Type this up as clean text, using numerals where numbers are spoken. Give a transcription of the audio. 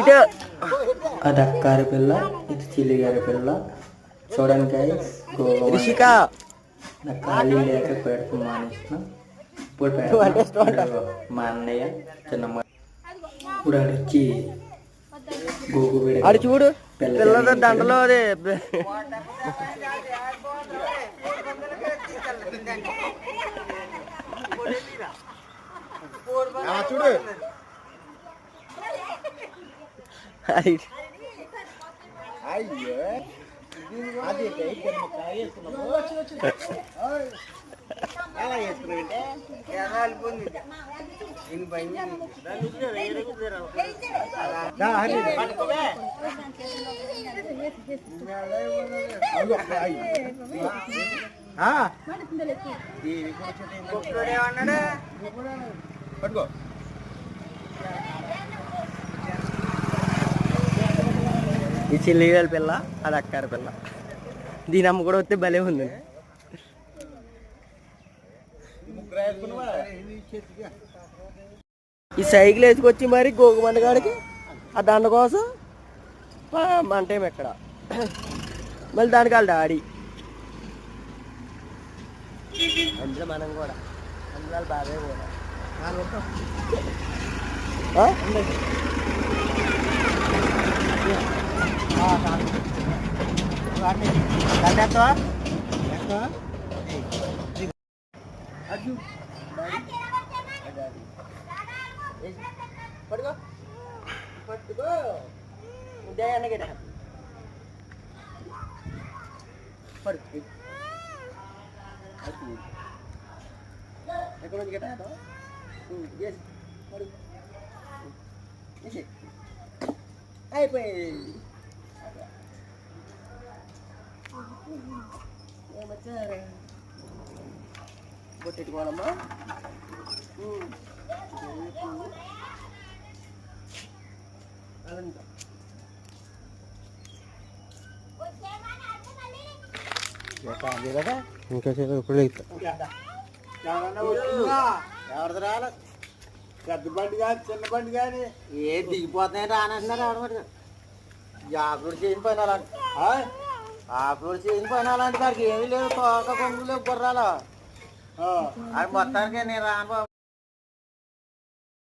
అది అక్కారి పిల్ల, ఇది చిల్లి గారి పిల్ల. చూడడానికి రిషిక నా ఖాళీ లేక పెడుతూ మానేసిన. ఇప్పుడు మా అన్నయ్య చిన్నమ్మ ఇప్పుడు వచ్చి గోగు ఆడు చూడు పిల్లల దండలో అదే చూడు అయ్యో అది అలా వేసుకున్నాంటే పట్టుకో ఈ చిల్లిగారి పిల్ల, అది అక్కారి పిల్ల. దీని అమ్మ కూడా వస్తే భలే ఉంది. ఈ సైకిల్ వేసుకొచ్చి మరి గోగుమండ కాడికి ఆ దండ కోసం మంటేం ఎక్కడ మళ్ళీ దానికి వాళ్ళ డాడీ అందులో మనం కూడా అందులో వాళ్ళ బాబాయ్ కూడా పట్టుకో పట్టుకో ఉదయాన్నే గడ పడుకు ఎక్కడ నుంచి గడ ఎస్ పడుకు అయిపోయింది. ఏమొచ్చారే బొట్టెట్టుకోవాలమ్మా. ఇంకా ఇప్పుడు ఎవరిది రాలేదు పెద్ద బండి కానీ చిన్న బండి కానీ ఏ దిగిపోతున్నాయి రానంటున్నారు ఎవరు ఆకులు చేసిన పైన అలాంటి ఆకులు చేసిన పైన అలాంటి వారికి ఏమీ లేవు తోక కొంగు లేవు గుర్రాలు అది మొత్తానికి నేను రాను బాబు